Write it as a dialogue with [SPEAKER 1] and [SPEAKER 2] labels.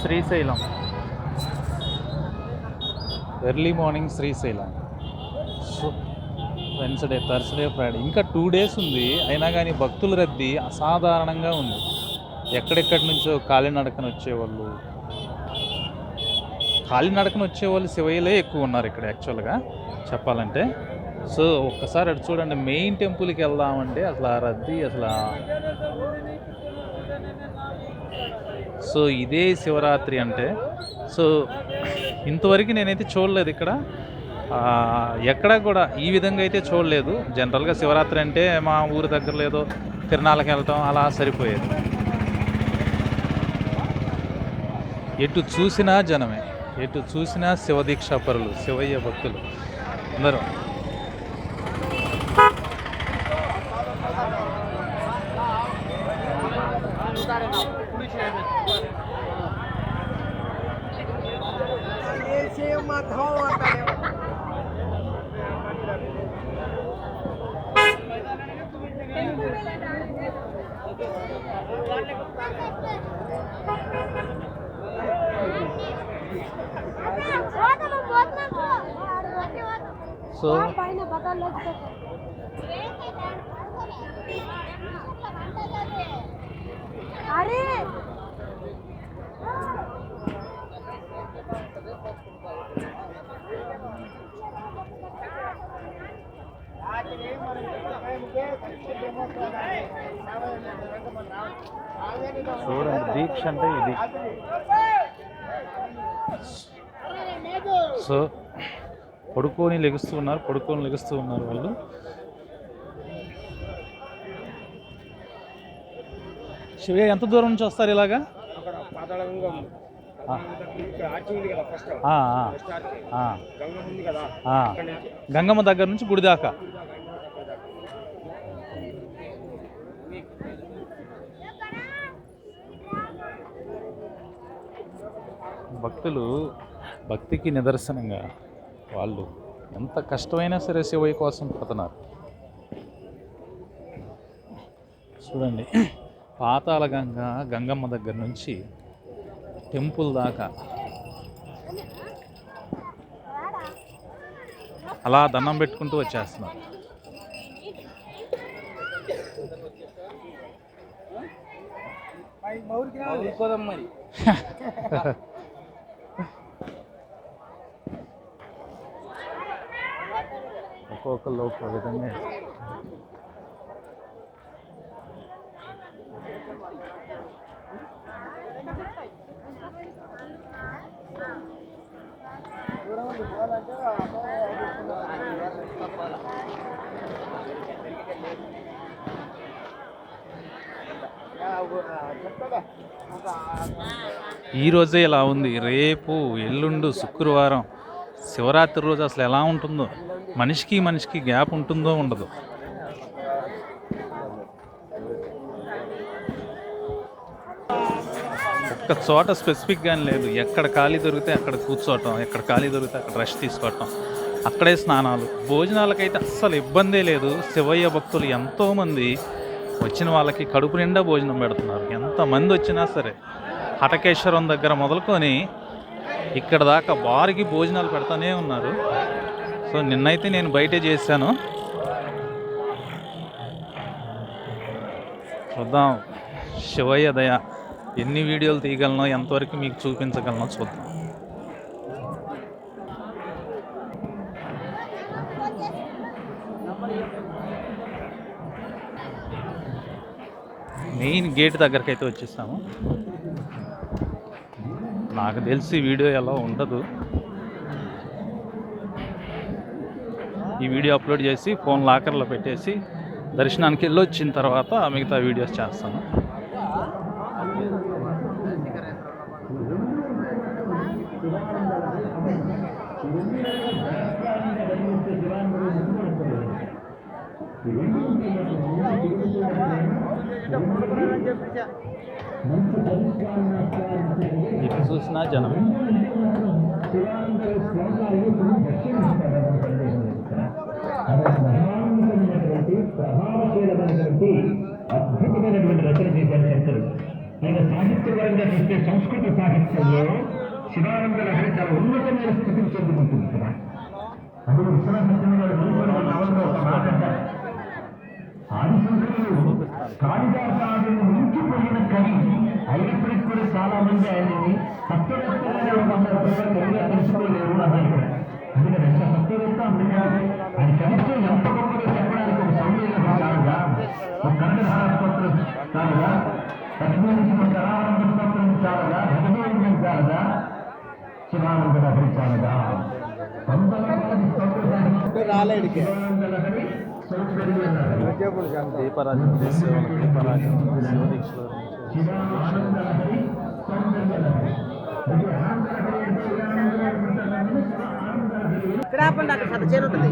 [SPEAKER 1] Srisailam, early morning Srisailam. So Wednesday, Thursday, Friday ఇంకా 2 days ఉంది. అయినా కానీ భక్తుల రద్దీ అసాధారణంగా ఉంది. ఎక్కడెక్కడి నుంచో కాలినడకన వచ్చేవాళ్ళు, శివయ్యలే ఎక్కువ ఉన్నారు ఇక్కడ యాక్చువల్గా చెప్పాలంటే. సో ఒక్కసారి అటు చూడండి, మెయిన్ టెంపుల్కి వెళ్దామంటే అసలు ఆ రద్దీ అసలు. సో ఇదే శివరాత్రి అంటే. సో ఇంతవరకు నేనైతే చూడలేదు ఇక్కడ, ఎక్కడా కూడా ఈ విధంగా అయితే చూడలేదు. జనరల్గా శివరాత్రి అంటే మా ఊరి దగ్గర లేదో తిరణాలకు వెళ్ళటం అలా సరిపోయేది. ఎటు చూసినా జనమే, ఎటు చూసినా శివదీక్షా పరులు, శివయ్య భక్తులు అందరూ. సో చూడండి, దీక్ష అంటే ఇది. సో పడుకొని లెగుస్తూ ఉన్నారు వాళ్ళు. శివయ్య ఎంత దూరం నుంచి వస్తారు ఇలాగా? గంగమ్మ దగ్గర నుంచి గుడి దాకా. భక్తులు భక్తికి నిదర్శనంగా వాళ్ళు ఎంత కష్టమైనా సరే శివయ్య కోసం పడుతున్నారు. చూడండి, పాతాళ గంగమ్మ దగ్గర నుంచి టెంపుల్ దాకా అలా దండం పెట్టుకుంటూ వచ్చేస్తున్నారు. ఒక్కొక్కళ్ళు ఒక్కో విధంగా. ఈరోజే ఇలా ఉంది, రేపు ఎల్లుండు శుక్రవారం శివరాత్రి రోజు అసలు ఎలా ఉంటుందో, మనిషికి గ్యాప్ ఉంటుందో ఉండదు. ఒక్క చోట స్పెసిఫిక్గానే లేదు, ఎక్కడ ఖాళీ దొరికితే అక్కడ కూర్చోవటం, ఎక్కడ ఖాళీ దొరికితే అక్కడ రెస్ట్ తీసుకోవటం, అక్కడే స్నానాలు. భోజనాలకైతే అస్సలు ఇబ్బందే లేదు. శివయ్య భక్తులు ఎంతోమంది వచ్చిన వాళ్ళకి కడుపు నిండా భోజనం పెడుతున్నారు. ఎంతమంది వచ్చినా సరే హటకేశ్వరం దగ్గర మొదలుకొని ఇక్కడ దాకా బారికి భోజనాలు పెడతానే ఉన్నారు. సో నిన్నైతే నేను బయటే చేశాను. చూద్దాం శివయ్య దయ ఎన్ని వీడియోలు తీయగలనో, ఎంతవరకు మీకు చూపించగలనో చూద్దాం. మెయిన్ గేట్ దగ్గరికి అయితే వచ్చేసాము. నాకు తెలిసి వీడియో ఎలా ఉండదు, ఈ వీడియో అప్లోడ్ చేసి ఫోన్ లాకర్లో పెట్టేసి దర్శనానికి వెళ్ళి వచ్చిన తర్వాత మిగతా వీడియోస్ చేస్తాను. ఇటు చూసినా జనం.
[SPEAKER 2] అద్భుతమైనటువంటి రచన చేశారు శంకరుడు. ఆయన సాహిత్యపరంగా చూస్తే సంస్కృత సాహిత్యంలో శివానంద లహరి చాలా ఉన్నతమైన స్థితిని చెందుకుంటుంది కదా. అందులో విశ్వనాథం గారు నవలలో ఒక మాట అంటారు, ఆదిశంకరులు కాళిదాసాదులను మించిపోయిన కవి అయినప్పటికీ కూడా చాలా మంది ఆయన్ని తత్వవేత్తగానే తెలుగుగా తెలుసుకోలేరు అన్నారు. అందుకని ఎంత తత్వవేత్త అందుకే ఆయన కవిత్వం ఎంత గొప్పగా చెప్పడానికి ఒక సౌందర్యం కాదుగా, ఒక కనకధార స్తోత్రం కాదుగా, లక్ష్మీ కరానంద స్తోత్రం చాలగా, భగవంతుని చాలగా, శివానంద లహరి చాలగా, శివానంద లహరి
[SPEAKER 1] దీపరాజు దీపరాజు శివదీక్షలు
[SPEAKER 3] ఇక్కడ ఆపండి, అక్కడ చేరుంటుంది.